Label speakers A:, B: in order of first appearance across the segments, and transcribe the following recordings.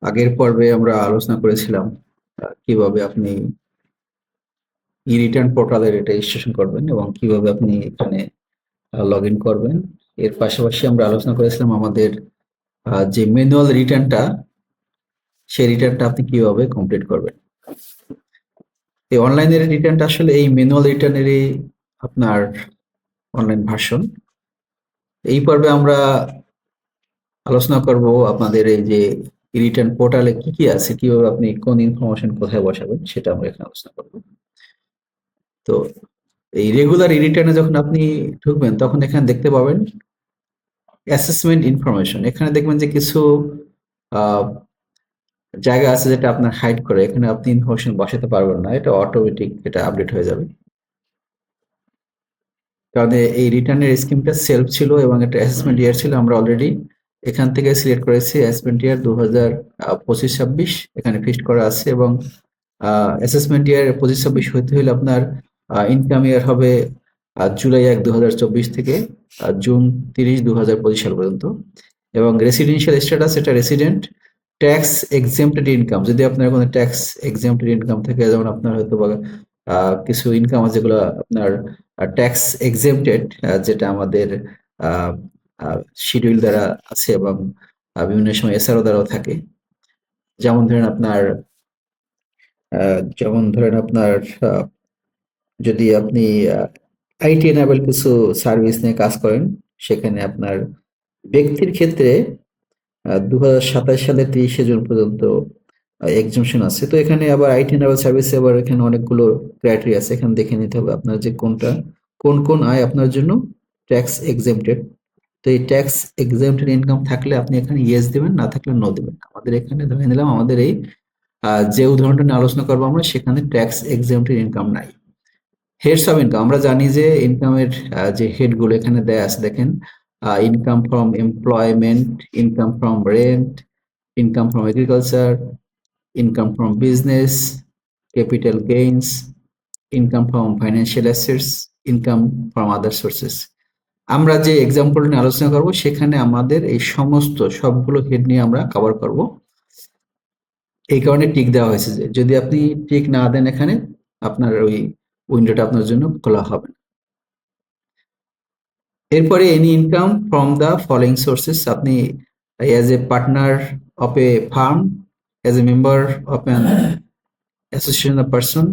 A: আগের পর্বে আমরা আলোচনা করেছিলাম কিভাবে আপনি রিটার্ন পোর্টালের এটা রেজিস্ট্রেশন করবেন এবং কিভাবে আপনি এখানে লগ ইন করবেন। এর পাশাপাশি আমরা আলোচনা করেছিলাম আমাদের যে ম্যানুয়াল রিটার্নটা, সেই রিটার্নটা আপনি কিভাবে কমপ্লিট করবেন। এই অনলাইনের রিটার্নটা আসলে এই ম্যানুয়াল রিটার্নেরই আপনার অনলাইন ভার্সন। এই পর্বে আমরা আলোচনা করব আপনাদের এই যে রিটার্ন পোর্টালে কি কি আছে, কিভাবে আপনি কোন ইনফরমেশন কোথায় বসাবেন, সেটা আমরা এখানে আলোচনা করব। তো এই রেগুলার রিটার্নে যখন আপনি ঢুকবেন তখন এখানে দেখতে পাবেন অ্যাসেসমেন্ট ইনফরমেশন। এখানে দেখবেন যে কিছু আহ, জায়গা আছে যেটা আপনার হাইড করে, এখানে আপনি ইনফরমেশন বসাতে পারবেন না, এটা অটোমেটিক এটা আপডেট হয়ে যাবে। কারণ এই রিটার্নের স্কিমটা সেলফ ছিল এবং এটা অ্যাসেসমেন্ট ইয়ার ছিল। আমরা অলরেডি এখান থেকে সিলেক্ট করেছি অ্যাসেসমেন্ট ইয়ার 2025-26, এখানে ফিক্সড করা আছে। এবং অ্যাসেসমেন্ট ইয়ার 25-26 হতে হলে আপনার ইনকাম ইয়ার হবে জুলাই 1, 2024 থেকে জুন 30, 2025 সাল পর্যন্ত। এবং রেসিডেন্সিয়াল স্ট্যাটাস, এটা রেসিডেন্ট ট্যাক্স এক্সেম্পটেড ইনকাম। যদি আপনার কোনো ট্যাক্স এক্সেম্পটেড ইনকাম থেকে, যেমন আপনার হয়তো বা কিছু ইনকাম আছে যেগুলো আপনার ট্যাক্স এক্সেম্পটেড, যেটা আমাদের শিডিউল দ্বারা আছে এবং বিভিন্ন সময় এসআরও দ্বারাও থাকে। যেমন ধরেন আপনার আহ, যদি আপনি আইটি এনাবেল কিছু সার্ভিস নিয়ে কাজ করেন, সেখানে আপনার ব্যক্তির ক্ষেত্রে 2027 সালের 30শে জুন পর্যন্ত এক্সামশন আছে। তো এখানে আবার আইটি এনাবেল সার্ভিসে আবার এখানে অনেকগুলো ক্রাইটেরিয়া আছে, এখানে দেখে নিতে হবে আপনার যে কোনটা, কোন কোন আয় আপনার জন্য ট্যাক্স এক্সেম্পটেড। তো এই ট্যাক্স এক্সেম্পটেড ইনকাম থাকলে আপনি এখানে ইয়েস দিবেন, না থাকলে নো দিবেন। আমাদের এখানে ধরে নিলাম আমাদের এই যে উদাহরণটা নিয়ে আলোচনা করবো আমরা, সেখানে ট্যাক্স এক্সেম্পটেড ইনকাম নাই। হেডস অফ ইনকাম, আমরা জানি যে ইনকামের যে হেড গুলো এখানে দেয়া আছে, দেখেন income from employment, income from rent, income from agriculture, income from business, capital gains, income from financial assets, income from other sources. আমরা যে এক্সাম্পল নিয়ে আলোচনা করব সেখানে আমাদের এই সমস্ত সবগুলো হেড নিয়ে আমরা কভার করব। এই কারণে টিক দেওয়া হয়েছে যে যদি আপনি টিক না দেন এখানে, আপনার ওই উইন্ডোটা আপনার জন্য খোলা হবে না। এরপরে any income from the following sources, আপনি as a partner of a firm, as a member of an association of person,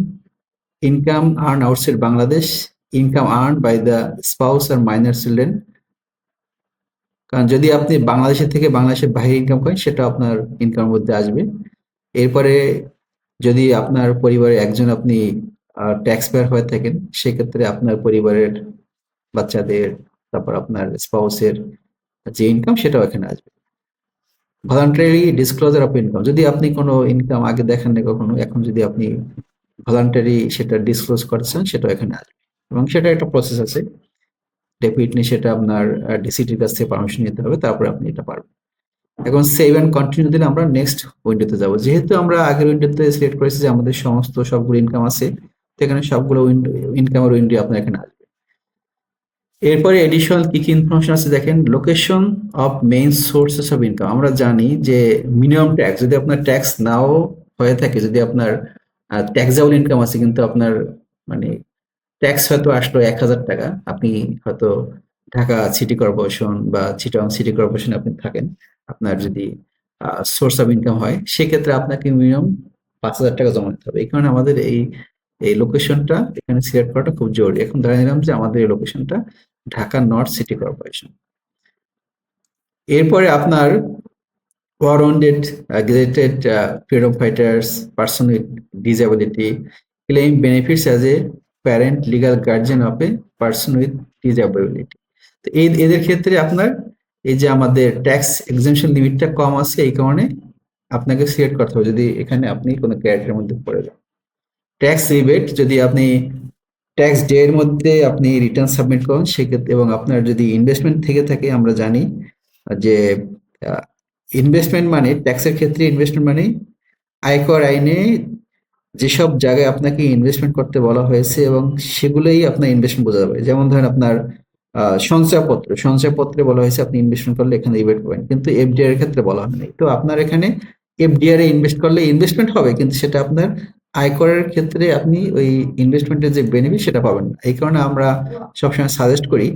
A: income earn outside Bangladesh, income earn by the spouse আর মাইনর চিলড্রেন। কারণ যদি আপনি বাংলাদেশের থেকে বাংলাদেশের বাইরে ইনকাম করেন, সেটা আপনার ইনকামের মধ্যে আসবে। এরপরে যদি আপনার পরিবারে একজন আপনি ট্যাক্স পেয়ার হয়ে থাকেন, সেক্ষেত্রে আপনার পরিবারের বাচ্চাদের, তারপর আপনার স্পাউসের যে ইনকাম, সেটাও এখানে আসবে। ভলান্টারি ডিসক্লোজার অফ ইনকাম, যদি আপনি কোনো ইনকাম আগে দেখেন না কখনো, এখন যদি আপনি ভলান্টারি সেটা ডিসক্লোজ করছেন, সেটাও এখানে আসবে। এবং সেটা একটা প্রসেস আছে, ডেফিনেটলি সেটা আপনার ডিসিটির কাছ থেকে পারমিশন নিতে হবে, তারপরে আপনি এটা পারবেন। এখন সেভ এন্ড কন্টিনিউ দিলে আমরা নেক্সট উইন্ডোতে যাব। যেহেতু আমরা আগের উইন্ডোতে সিলেক্ট করেছি যে আমাদের সমস্ত সবগুলো ইনকাম আছে, তো এখানে সবগুলো উইন্ডো, ইনকামের উইন্ডো আপনার এখানে আসবে। এরপরে এডিশনাল কি কি ইনফরমেশন আছে দেখেন, location of main sources of income. আমরা জানি যে মিনিমাম ট্যাক্স, যদি আপনার ট্যাক্স নাও হয়ে থাকে, যদি আপনার ট্যাক্সেবল ইনকাম আছে কিন্তু আপনার মানে ট্যাক্স হয়তো আসলো 1,000 টাকা, আপনি হয়তো ঢাকা সিটি কর্পোরেশন বা চিটাগং সিটি কর্পোরেশনে আপনি থাকেন, আপনার যদি সোর্স অফ ইনকাম হয়, সেক্ষেত্রে আপনাকে মিনিমাম 5,000 টাকা জমা দিতে হবে। এই কারণে আমাদের এই এই লোকেশনটা এখানে সিলেক্ট করাটা খুব জরুরি। এখন ধরে নিলাম যে আমাদের এই লোকেশনটা ঢাকা নর্থ সিটি কর্পোরেশন। এরপরে আপনার warranted gazetted freedom fighters, person with disability claim benefits as a parent legal guardian of a person with disability. তো এদের ক্ষেত্রে আপনার এই যে আমাদের ট্যাক্স এক্সেমশন লিমিটটা কম আছে, এই কারণে আপনাকে সিলেক্ট করতে হবে যদি এখানে আপনি কোনো ক্যারেক্টারের মধ্যে পড়ে যান। ট্যাক্স রিবেট, যদি আপনি ট্যাক্স ডে এর মধ্যে আপনি রিটার্ন সাবমিট করেন সেক্ষেত্রে, এবং আপনার যদি ইনভেস্টমেন্ট থেকে থাকে, আমরা জানি যে ইনভেস্টমেন্ট মানে ট্যাক্সের ক্ষেত্রে ইনভেস্টমেন্ট মানে আয়কর আইনে যেসব জায়গায় আপনাকে ইনভেস্টমেন্ট করতে বলা হয়েছে এবং সেগুলোই আপনার ইনভেস্টমেন্ট বোঝা যাবে। যেমন ধরেন আপনার সঞ্চয়পত্রে বলা হয়েছে আপনি ইনভেস্টমেন্ট করলে এখানে রিবেট পাবেন, কিন্তু এফডিআই এর ক্ষেত্রে বলা হয়নি। তো আপনার এখানে এফডিআর এ ইনভেস্ট করলে ইনভেস্টমেন্ট হবে, কিন্তু সেটা আপনার আয়করের ক্ষেত্রে আপনি ওই ইনভেস্টমেন্টের যে বেনিফিট সেটা পাবেন না। এই কারণে আমরা সবসময় সাজেস্ট করি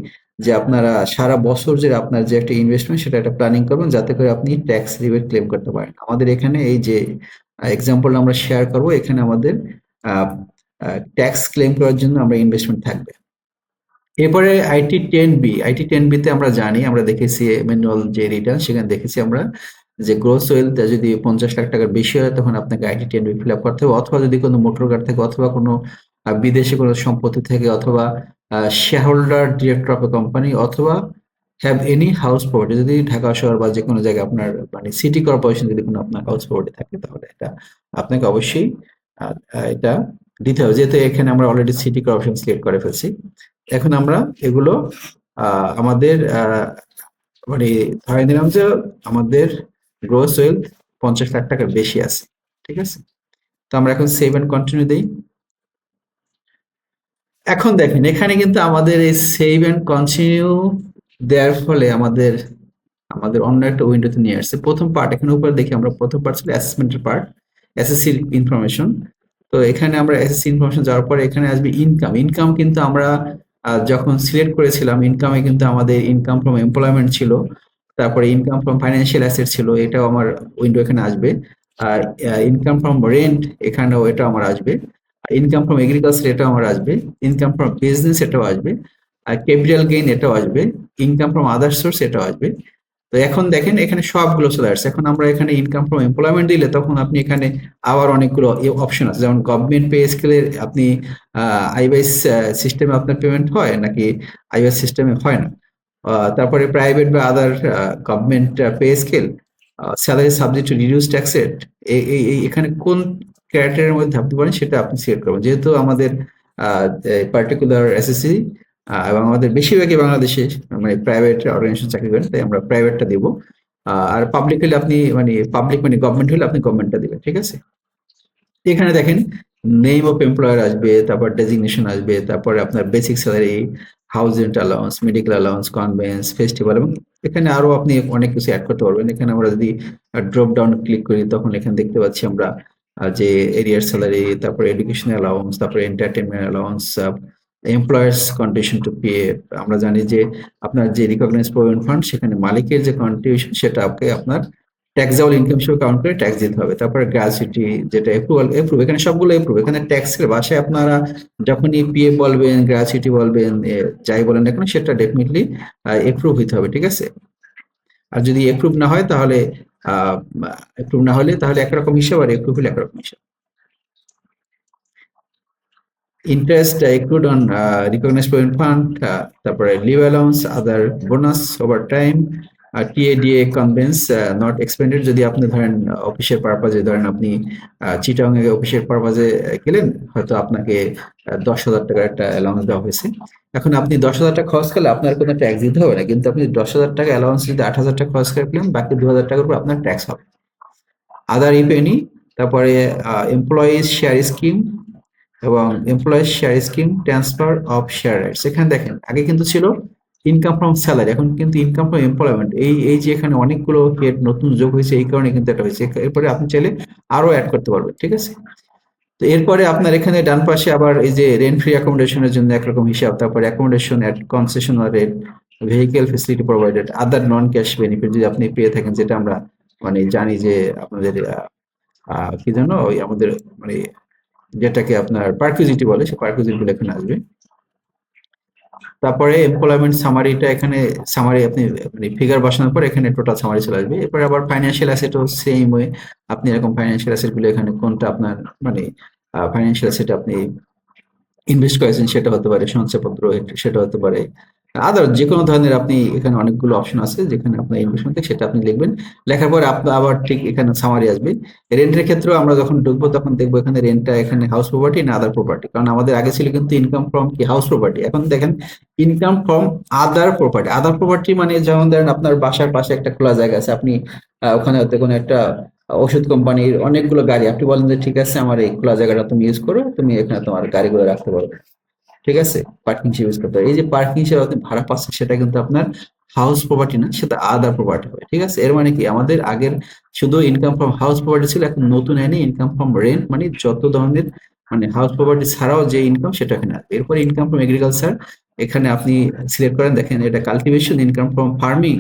A: যে আপনারা সারা বছর যে আপনার যে একটা ইনভেস্টমেন্ট সেটা একটা প্ল্যানিং করবেন, যাতে করে আপনি ট্যাক্স রিবেট ক্লেম করতে পারেন। আমাদের এখানে এই যে এক্সাম্পল আমরা শেয়ার করব, এখানে আমাদের ট্যাক্স ক্লেম করার জন্য আমরা ইনভেস্টমেন্ট থাকবে। এরপরে আইটি 10 বি তে আমরা জানি, আমরা দেখেছি ম্যানুয়াল যে রিটার্ন, সেখানে দেখেছি আমরা যে গ্রোস ওয়েলথ যদি 50 লাখ টাকার বেশি হয় তখন আপনাকে আইটি 10 বি ফিল আপ করতে হবে, অথবা যদি কোনো মোটর কার থাকে, অথবা কোনো বিদেশে কোনো সম্পত্তি থাকে, অথবা share holder director of a company, অথবা হ্যাভ এনি হাউস প্রপার্টি, যদি ঢাকা শহর বা যে কোনো জায়গায় আপনার মানে সিটি কর্পোরেশন যদি কোনো আপনার হাউস প্রপার্টি থাকে, তাহলে এটা আপনাকে অবশ্যই এটা দিতে হবে, যেহেতু এখানে আমরা অলরেডি সিটি কর্পোরেশন সিলেক্ট করে ফেলছি। এখন আমরা এগুলো আমাদের মানে ধরে নিলাম যে আমাদের গ্রোস ওয়েলথ 50 লাখ টাকার বেশি আছে, ঠিক আছে। তো আমরা এখন সেভ এন্ড কন্টিনিউ দেই। এখন দেখেন এখানে কিন্তু আমাদের এই সেভ এন্ড কন্টিনিউ দেওয়ার ফলে আমাদের আমাদের অন্য একটা উইন্ডোতে নিয়ে আসছে। প্রথম পার্ট এখানে উপরে দেখি আমরা, প্রথম পার্ট ছিল অ্যাসেসমেন্টের পার্ট, এসএসসি ইনফরমেশন। তো এখানে আমরা এসএসসি ইনফরমেশন যাওয়ার পরে এখানে আসবে ইনকাম। ইনকাম কিন্তু আমরা যখন সিলেক্ট করেছিলাম, ইনকামে কিন্তু আমাদের ইনকাম ফ্রম এমপ্লয়মেন্ট ছিল, তারপরে ইনকাম ফ্রম ফাইন্যান্সিয়াল অ্যাসেট ছিল, এটাও আমার উইন্ডো এখানে আসবে। আর ইনকাম ফ্রম রেন্ট এখানেও এটা আমার আসবে। ইনকাম ফ্রম এগ্রিকালচার এটাও আমার আসবে। ইনকাম ফ্রম বিজনেস এটাও আসবে। আর ক্যাপিটাল গেইন এটাও আসবে। ইনকাম ফ্রম আদার সোর্স এটাও আসবে। তো এখন দেখেন এখানে সবগুলো চলে আসছে। এখন আমরা এখানে ইনকাম ফ্রম এমপ্লয়মেন্ট দিলে তখন আপনি এখানে আবার অনেকগুলো অপশন আছে, যেমন গভর্নমেন্ট পে স্কেলের আপনি আইওএস সিস্টেমে আপনার পেমেন্ট হয় নাকি আইওএস সিস্টেমে হয় না। তারপরে প্রাইভেট বা আদার government pay scale, salary subject to reduce tax rate, এখানে কোন ক্রাইটেরিয়ার মধ্যে থাকতে পারেন সেটা আপনি সিলেক্ট করবেন। যেহেতু আমাদের পার্টিকুলার এসএসসি এবং আমাদের বেশিরভাগই বাংলাদেশে মানে প্রাইভেট অর্গানাইজেশন চাকরি করেন, তাই আমরা প্রাইভেটটা দিব। আর পাবলিক হলে আপনি মানে পাবলিক মানে গভর্নমেন্ট হলে আপনি গভর্নমেন্টটা দিবেন, ঠিক আছে। এখানে দেখেন নেম অফ এমপ্লয়ার আসবে, তারপর ডেজিগনেশন আসবে, তারপরে আপনার basic salary, house rent allowance, medical allowance, convince, festival, এবং এখানে আরো আপনি অনেক কিছু অ্যাড করতে পারবেন। এখানে আমরা যদি ড্রপ ডাউন ক্লিক করি তখন এখানে দেখতে পাচ্ছি আমরা যে এরিয়ার স্যালারি, তারপরে এডুকেশন অ্যালাউন্স, তারপরে entertainment allowance, employers contribution to P F. আমরা জানি যে আপনার যে রিকগনাইজ প্রভিডেন্ট ফান্ড, সেখানে মালিকের যে কন্ট্রিবিউশন সেটা আপনার ট্যাক্সেবল ইনকাম হিসেবে কাউন্ট করে ট্যাক্স দিতে হবে। তারপরে গ্র্যাচুইটি, যেটা এপ্রুভ, এখানে সবগুলো এপ্রুভ। এখানে ট্যাক্সের বাসায় আপনারা যখনই পিএফ বলবেন, গ্র্যাচুইটি বলবেন, যাই বলেন না কেন সেটা ডেফিনেটলি এপ্রুভ হইতে হবে, ঠিক আছে। আর যদি এপ্রুভ না হয় তাহলে এপ্রুভ না হলে তাহলে একরকম হিসাব, আর এপ্রুভ হলে একরকম হিসাব। Interest accrued on recognized provident fund, তারপরে leave allowance, other bonus overtime, TA DA conveyance not expended. যদি আপনি ধরেন অফিসের পারপাজে, ধরেন আপনি চিটাং এ অফিসের পারপাজে গেলেন, হয়তো আপনাকে 10,000 টাকার একটা অ্যালাউন্স দেওয়া হয়েছে। এখন আপনি 10,000 টাকা খরচ করলে আপনার কোনো ট্যাক্স দিতে হবে না, কিন্তু আপনি 10,000 টাকা অ্যালাউন্স যদি 8,000 টাকা খরচ করে ফেলেন, বাকি 2,000 টাকার উপর আপনার ট্যাক্স হবে। আদার ইফ এনি, তারপরে এমপ্লয়িজ শেয়ার স্কিম এবং employee share scheme, transfer of share rights. এখানে দেখেন আগে কিন্তু ছিল ইনকাম ফ্রম স্যালারি, এখন কিন্তু ইনকাম ফ্রম এমপ্লয়মেন্ট। এই যে এখানে অনেকগুলো হেড নতুন যোগ হয়েছে, এই কারণে কিন্তু এটা হয়েছে। এরপরে আপনি চাইলে আরো অ্যাড করতে পারবেন, ঠিক আছে। তো এরপরে আপনার এখানে ডান পাশে আবার এই যে রেন্ট ফ্রি অ্যাকোমোডেশনের জন্য একরকম হিসাব, তারপরে accommodation at concessional rate, vehicle facility provided, other non cash benefit যদি আপনি পেয়ে থাকেন, যেটা আমরা মানে জানি যে আপনাদের কি জানো ওই আমাদের মানে যেটাকে আপনার পারকুইজিটি বলে, সেই পারকুইজিটি গুলো এখানে আসবে। তারপরে এমপ্লয়মেন্ট সামারিটা, এখানে সামারি আপনি মানে ফিগার বসানোর পর এখানে টোটাল সামারি চলে আসবে। এরপরে আবার ফাইন্যান্সিয়াল অ্যাসেটও সেম ওয়ে, আপনি এরকম ফাইন্যান্সিয়াল অ্যাসেট গুলো এখানে কোনটা আপনার মানে ফাইন্যান্সিয়াল অ্যাসেট আপনি ইনভেস্ট করেছেন সেটা হতে পারে, সঞ্চয়পত্র সেটা হতে পারে, আদার যে কোনো ধরনের আপনি এখানে অনেকগুলো অপশন আছে যেখানে আপনার ইনভেস্টমেন্ট সেটা আপনি লিখবেন। লেখার পর আপনার আবার ঠিক এখানে সামারি আসবে। রেন্টের ক্ষেত্রেও আমরা যখন ঢুকবো তখন দেখবো এখানে রেন্টটা এখানে হাউস প্রপার্টি না আদার প্রপার্টি, কারণ আমাদের আগে ছিল কিন্তু ইনকাম ফ্রম কি হাউস প্রপার্টি, এখন দেখেন income from other property. Other property মানে যেমন ধরেন আপনার বাসার পাশে একটা খোলা জায়গা আছে, আপনি ওখানে হয়তো কোনো একটা ওষুধ কোম্পানির অনেকগুলো গাড়ি, আপনি বলেন যে ঠিক আছে আমার এই খোলা জায়গাটা তুমি ইউজ করো, তুমি এখানে তোমার গাড়িগুলো রাখতে পারো, ঠিক আছে, পার্কিং হিসেবে ইউজ করতে পারো। এই যে পার্কিং হিসেবে আপনি ভাড়া পাচ্ছেন সেটা কিন্তু আপনার হাউস প্রপার্টি না, সেটা আদার প্রপার্টি হবে। ঠিক আছে, এর মানে কি আমাদের আগের শুধু ইনকাম ফ্রম হাউস প্রপার্টি ছিল, এখন নতুন আইনে ইনকাম ফ্রম রেন্ট মানে যত ধরনের মানে হাউস প্রপার্টি ছাড়াও যে ইনকাম সেটা এখানে আসবে। এরপরে ইনকাম ফ্রম এগ্রিকালচার, এখানে আপনি সিলেক্ট করেন, দেখেন এটা cultivation, income from farming,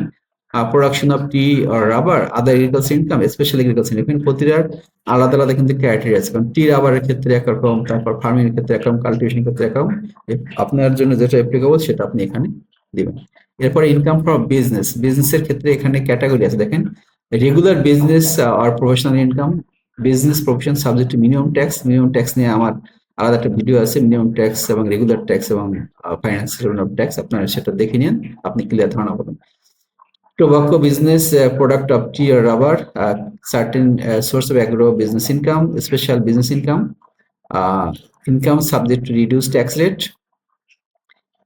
A: production of tea or rubber, other agriculture income, special agriculture. এখানে প্রতিটার আলাদা আলাদা কিন্তু ক্রাইটেরিয়া আছে, কারণ টি রাবারের ক্ষেত্রে একরকম, তারপর ফার্মিং এর ক্ষেত্রে একরকম, কাল্টিভেশনের ক্ষেত্রে একরকম। আপনার জন্য যেটা অ্যাপ্লিকেবল সেটা আপনি এখানে দিবেন। এরপরে ইনকাম ফ্রম বিজনেস, বিজনেসের ক্ষেত্রে এখানে ক্যাটাগরি আছে, দেখেন রেগুলার বিজনেস আর professional income, business profession subject to minimum tax. Minimum tax নিয়ে আমার আলাদা একটা ভিডিও আছে, মিনিমাম ট্যাক্স এবং রেগুলার ট্যাক্স এবং ফাইন্যান্সিয়াল ট্যাক্স, আপনারা সেটা দেখে নিন, আপনি ক্লিয়ার ধারণা পাবেন। Tobacco business, product of tea or rubber, certain source of agro business income, special business income, uh, income subject to reduced tax rate.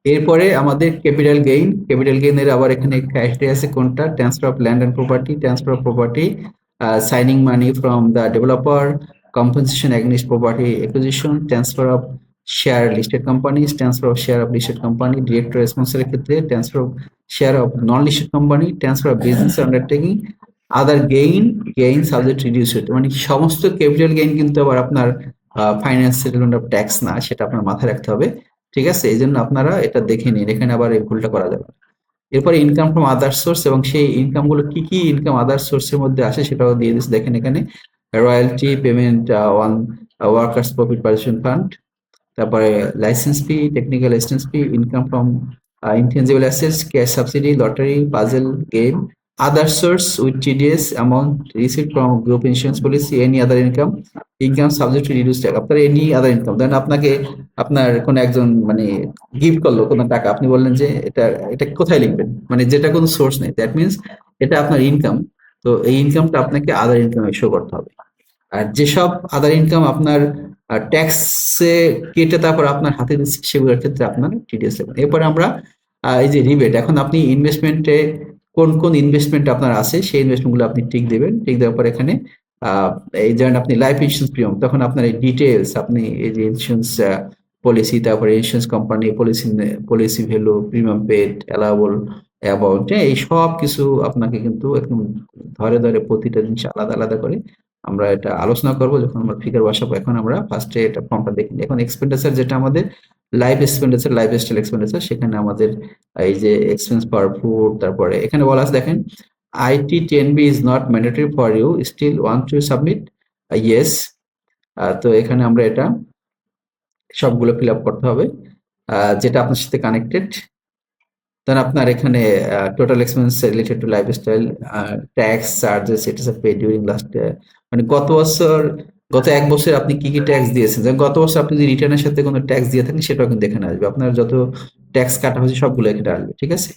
A: এরপরে আমাদের ক্যাপিটাল গেইন, ক্যাপিটাল গেইনের আবার এখানে ক্রাইটেরিয়া আছে কোনটা, transfer of land and property, transfer of property, signing money from the developer, compensation against property acquisition, transfer of share listed companies, transfer of share of listed company, director responsible এর ক্ষেত্রে transfer of share of non listed company, transfer of business undertaking, other gain, gain subject to reduce rate। মানে সমস্ত capital gain কিন্তু আবার আপনার finance settlement of tax না, সেটা আপনার মাথায় রাখতে হবে। ঠিক আছে, এই জন্য আপনারা এটা দেখে নিন, এখানে আবার এই ভুলটা করা যাবে। এরপরে ইনকাম ফ্রম আদার সোর্স, এবং সেই ইনকাম গুলো কি কি ইনকাম আদার সোর্সের মধ্যে আসে সেটাও দিয়ে দিচ্ছে, দেখেন এখানে royalty payment on workers profit participation fund, তারপরে licence fee, technical assistance fee, income from intangible assets, cash subsidy, lottery, puzzle game, other source with TDS amount received from group insurance policy, any other income, income subject to reduce tax. আপনার any other income, ধরেন আপনাকে আপনার কোনো একজন মানে gift করলো কোনো টাকা, আপনি বললেন যে এটা এটা কোথায় লিখবেন, মানে যেটা কোনো সোর্স নেই, দ্যাট মিনস এটা আপনার ইনকাম। তো এই ইনকামটা আপনাকে আদার ইনকামে শো করতে হবে। আর যেসব আদার ইনকাম আপনার ট্যাক্সে কেটে তারপর আপনার হাতে দিচ্ছে, সেগুলোর ক্ষেত্রে আপনার টিডিএস দেবেন। এরপরে আমরা এই যে রিবেট, এখন আপনি ইনভেস্টমেন্টে কোন কোন ইনভেস্টমেন্ট আপনার আছে সেই ইনভেস্টমেন্ট গুলো আপনি টিক দেবেন। টিক দেওয়ার পর এখানে এই ধরেন আপনি লাইফ ইন্স্যুরেন্স প্রিমিয়াম, তখন আপনার এই ডিটেলস, আপনি এই যে ইন্স্যুরেন্স পলিসি, তারপরে insurance company, policy policy value, premium paid, allowable amount, এই সব কিছু আপনাকে কিন্তু একদম ধরে ধরে প্রতিটা জিনিস আলাদা আলাদা করে আমরা এটা আলোচনা করব যখন আমরা ফিগার বসাবো। এখন আমরা ফার্স্টে এটা ফর্মটা দেখি। এখন এক্সপেন্ডিচার যেটা আমাদের life expenditure, life style expenditure, সেখানে আমাদের এই যে এক্সপেন্স ফর ফুড, তারপরে এখানে বলা আছে দেখেন IT 10B is not mandatory for you, still want to submit, yes. তো এখানে আমরা এটা সবগুলো ফিল আপ করতে হবে যেটা আপনার সাথে কানেক্টেড। দেন আপনার এখানে total expense related to lifestyle, tax charges, it is pay during last, মানে গত বছর, গত 1 বছর আপনি কি কি ট্যাক্স দিয়েছেন। যেমন গত বছর আপনি যদি রিটার্নের সাথে কোনো ট্যাক্স দিয়ে থাকেন সেটাও কিন্তু এখানে আসবে, আপনার যত ট্যাক্স কাটা হয়েছে সবগুলো এখানে আসবে। ঠিক আছে,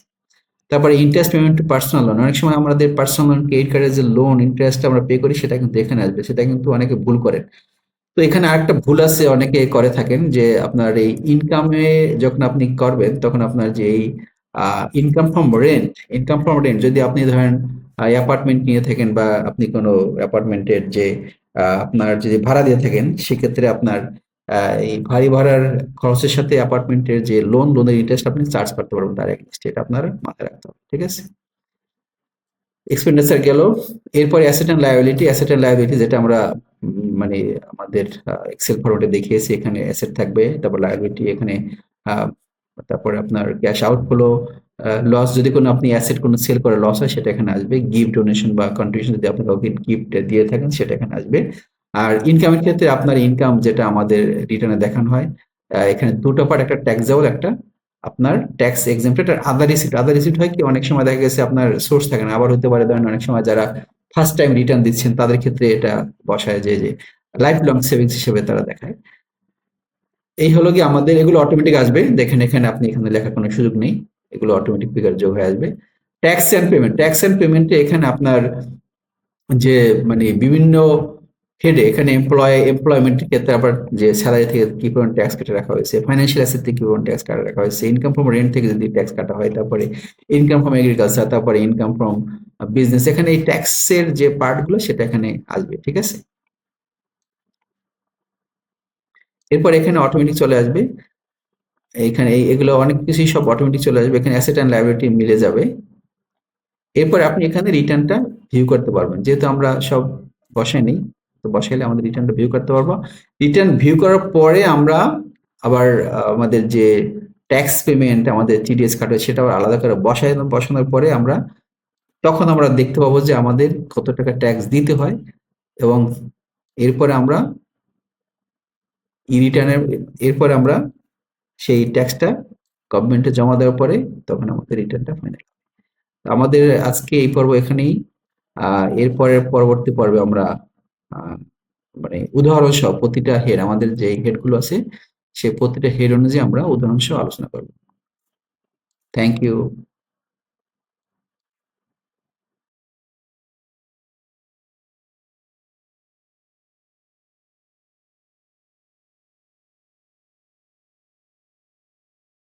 A: তারপরে interest payment to personal loan, অনেক সময় আমাদের পার্সোনাল লোন, ক্রেডিট কার্ডের যে লোন ইন্টারেস্ট আমরা পে করি সেটা কিন্তু এখানে আসবে, সেটা কিন্তু অনেকে ভুল করেন। তো এখানে আরেকটা ভুল আছে অনেকে করে থাকেন, যে আপনার এই ইনকামে যখন আপনি করবেন তখন আপনার যে এই income from rent, income from rent যদি আপনি ধরেন অ্যাপার্টমেন্ট নিয়ে থাকেন, বা আপনি কোনো অ্যাপার্টমেন্টের যে আপনার যদি ভাড়া দিয়ে থাকেন, সেক্ষেত্রে আপনার এই বাড়ি ভাড়ার খরচের সাথে অ্যাপার্টমেন্টের যে লোনের ইন্টারেস্ট আপনি চার্জ করতে পারবেন তার এগেইনস্ট, এটা আপনার মাথায় রাখতে হবে। ঠিক আছে, এক্সপেন্ডিচার গেল। এরপরে asset and liability, asset and liability যেটা আমরা মানে আমাদের এক্সেল ফরম্যাটে দেখিয়েছি, এখানে অ্যাসেট থাকবে, তারপর লায়াবিলিটি এখানে, আহ, তারপরে আপনার ক্যাশ আউটফ্লো, লস যদি কোনো আপনি অ্যাসেট কোনো সেল করে লস হয় সেটা এখানে আসবে, গিফট ডোনেশন বা কন্ট্রিবিউশন যদি আপনি কাউকে গিফট দিয়ে থাকেন সেটা এখানে আসবে। আর ইনকামের ক্ষেত্রে আপনার ইনকাম যেটা আমাদের রিটার্নে দেখানো হয়, এখানে দুটো পার্ট, একটা ট্যাক্সেবল, একটা আপনার ট্যাক্স এক্সেম্পটেড, আর আদার রিসিপ্ট। আদার রিসিপ্ট হয় কি অনেক সময় দেখা গেছে আপনার সোর্স থাকে না, আবার হতে পারে ধরেন অনেক সময় যারা ফার্স্ট টাইম রিটার্ন দিচ্ছেন তাদের ক্ষেত্রে এটা বসায় যে লাইফ লং সেভিংস হিসেবে তারা দেখায়। এই হলো কি আমাদের, এগুলো অটোমেটিক আসবে, দেখেন এখানে আপনি এখানে লেখার কোনো সুযোগ নেই, এগুলো অটোমেটিক ফিগার যোগ হয়ে আসবে। Tax and payment, tax and পেমেন্টে এখানে আপনার যে মানে বিভিন্ন হেডে, এখানে এমপ্লয়মেন্টের ক্ষেত্রে আবার যে স্যালারি থেকে কি পরিমাণ ট্যাক্স কেটে রাখা হয়েছে, ফাইন্যান্সিয়াল অ্যাসেট থেকে কি পরিমাণ ট্যাক্স কাটা রাখা হয়েছে, ইনকাম ফ্রম রেন্ট থেকে যদি ট্যাক্স কাটা হয়, তারপরে ইনকাম ফ্রম এগ্রিকালচার, তারপরে ইনকাম ফ্রম বিজনেস, এখানে এই ট্যাক্সের যে পার্টগুলো সেটা এখানে আসবে। ঠিক আছে, এরপর এখানে অটোমেটিক চলে আসবে, এখানে এগুলো অনেক কিছুই সব অটোমেটিক চলে আসবে, এখানে অ্যাসেট অ্যান্ড লায়াবিলিটি মিলে যাবে। এরপরে আপনি এখানে রিটার্নটা ভিউ করতে পারবেন, যেহেতু আমরা সব বসাই নেই, তো বসাইলে আমাদের রিটার্নটা ভিউ করতে পারবো। রিটার্ন ভিউ করার পরে আমরা আবার আমাদের যে ট্যাক্স পেমেন্ট আমাদের টিডিএস কাটে সেটা আবার আলাদা করে বসানোর পরে আমরা তখন আমরা দেখতে পাবো যে আমাদের কত টাকা ট্যাক্স দিতে হয়, এবং এরপরে আমরা রিটার্নের এরপরে আমরা সেই ট্যাক্সটা গভর্নমেন্টে জমা দেওয়ার পরে তখন আমাদের রিটার্নটা ফাইনাল। আমাদের আজকে এই পর্ব এখানেই। এরপরে পরবর্তী পর্বে আমরা আহ, মানে উদাহরণ সহ প্রতিটা হেড, আমাদের যে হেড গুলো আছে সে প্রতিটা হেড অনুযায়ী আমরা উদাহরণ সহ আলোচনা করবো। Thank you.